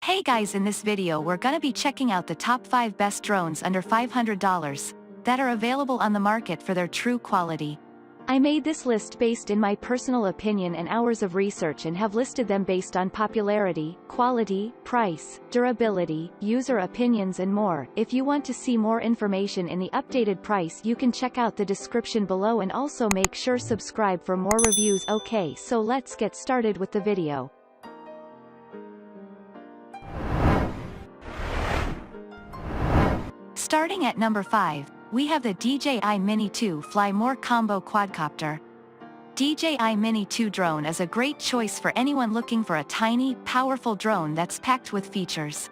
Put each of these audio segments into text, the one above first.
Hey guys, in this video we're gonna be checking out the top 5 best drones under $500 that are available on the market for their true quality. I made this list based in my personal opinion and hours of research and have listed them based on popularity, quality, price, durability, user opinions and more. If you want to see more information in the updated price, you can check out the description below and also make sure subscribe for more reviews. Okay, so let's get started with the video. Starting at number 5, we have the DJI Mini 2 Fly More Combo Quadcopter. DJI Mini 2 drone is a great choice for anyone looking for a tiny, powerful drone that's packed with features.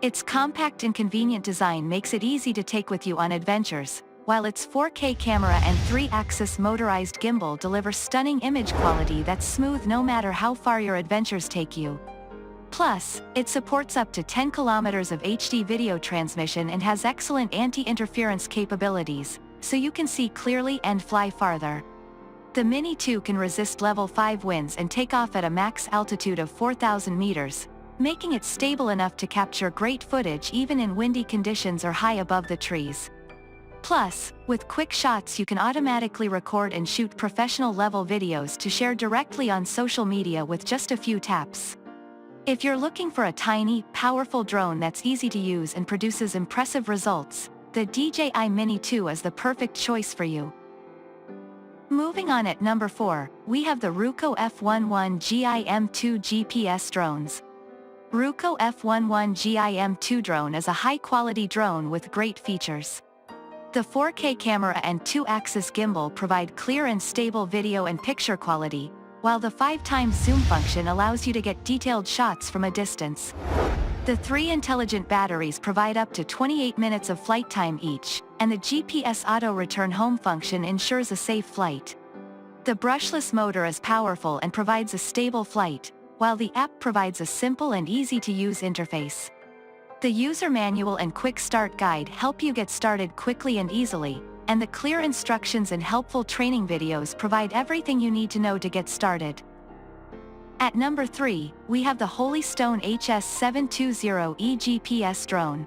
Its compact and convenient design makes it easy to take with you on adventures, while its 4K camera and 3-axis motorized gimbal deliver stunning image quality that's smooth no matter how far your adventures take you. Plus, it supports up to 10 kilometers of HD video transmission and has excellent anti-interference capabilities, so you can see clearly and fly farther. The Mini 2 can resist level 5 winds and take off at a max altitude of 4,000 meters, making it stable enough to capture great footage even in windy conditions or high above the trees. Plus, with quick shots you can automatically record and shoot professional-level videos to share directly on social media with just a few taps. If you're looking for a tiny, powerful drone that's easy to use and produces impressive results, the DJI Mini 2 is the perfect choice for you. Moving on at number 4, we have the Ruko F11 GIM2 GPS drones. Ruko F11 GIM2 drone is a high-quality drone with great features. The 4K camera and 2-axis gimbal provide clear and stable video and picture quality, while the 5x zoom function allows you to get detailed shots from a distance. The 3 intelligent batteries provide up to 28 minutes of flight time each, and the GPS auto-return home function ensures a safe flight. The brushless motor is powerful and provides a stable flight, while the app provides a simple and easy-to-use interface. The user manual and quick start guide help you get started quickly and easily, and the clear instructions and helpful training videos provide everything you need to know to get started. At number 3, we have the Holystone HS720E GPS drone.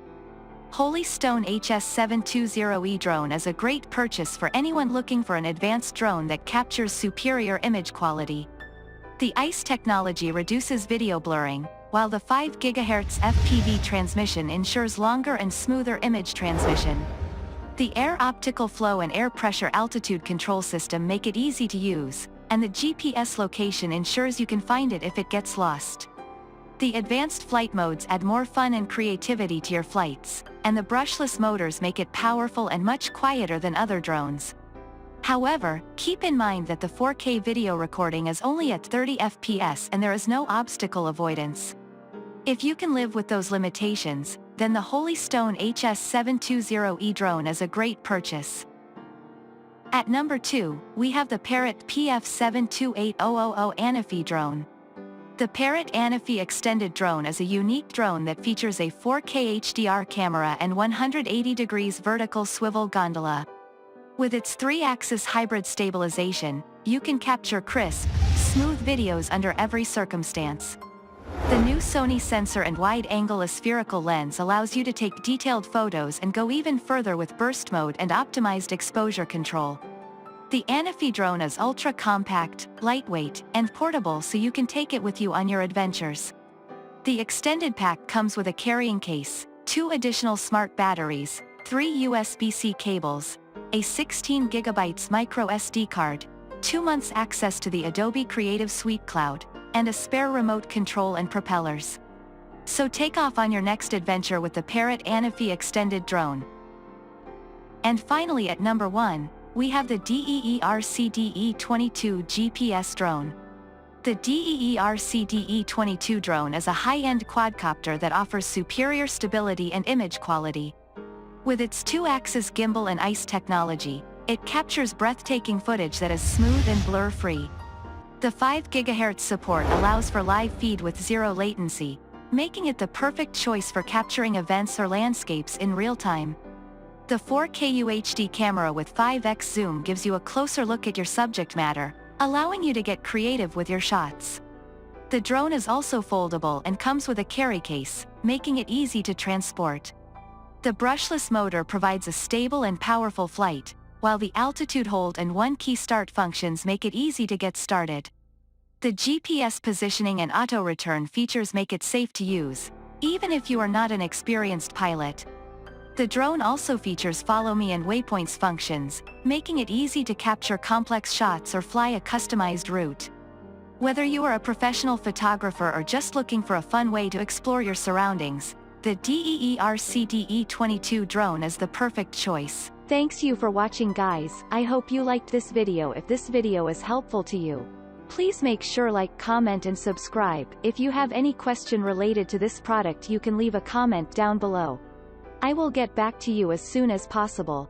Holystone HS720E drone is a great purchase for anyone looking for an advanced drone that captures superior image quality. The ICE technology reduces video blurring, while the 5 GHz FPV transmission ensures longer and smoother image transmission. The air optical flow and air pressure altitude control system make it easy to use, and the GPS location ensures you can find it if it gets lost. The advanced flight modes add more fun and creativity to your flights, and the brushless motors make it powerful and much quieter than other drones. However, keep in mind that the 4K video recording is only at 30 FPS and there is no obstacle avoidance. If you can live with those limitations, then the Holystone HS720E drone is a great purchase. At number 2, we have the Parrot AF728 ANAFI drone. The Parrot ANAFI extended drone is a unique drone that features a 4K HDR camera and 180 degrees vertical swivel gondola. With its 3-axis hybrid stabilization, you can capture crisp, smooth videos under every circumstance. The new Sony sensor and wide-angle aspherical lens allows you to take detailed photos and go even further with burst mode and optimized exposure control. The ANAFI drone is ultra-compact, lightweight, and portable so you can take it with you on your adventures. The extended pack comes with a carrying case, 2 additional smart batteries, 3 USB-C cables, a 16 GB micro SD card, 2 months access to the Adobe Creative Suite Cloud, and a spare remote control and propellers. So take off on your next adventure with the Parrot ANAFI extended drone. And finally at number 1, we have the DEERC DE22 GPS drone. The DEERC DE22 drone is a high-end quadcopter that offers superior stability and image quality. With its 2-axis gimbal and ICE technology, it captures breathtaking footage that is smooth and blur-free. The 5 GHz support allows for live feed with zero latency, making it the perfect choice for capturing events or landscapes in real time. The 4K UHD camera with 5x zoom gives you a closer look at your subject matter, allowing you to get creative with your shots. The drone is also foldable and comes with a carry case, making it easy to transport. The brushless motor provides a stable and powerful flight, while the altitude hold and one-key start functions make it easy to get started. The GPS positioning and auto-return features make it safe to use, even if you are not an experienced pilot. The drone also features follow me and waypoints functions, making it easy to capture complex shots or fly a customized route. Whether you are a professional photographer or just looking for a fun way to explore your surroundings, the DEERC DE22 drone is the perfect choice. Thanks you for watching, guys. I hope you liked this video. If this video is helpful to you, please make sure like, comment and subscribe. If you have any question related to this product, you can leave a comment down below. I will get back to you as soon as possible.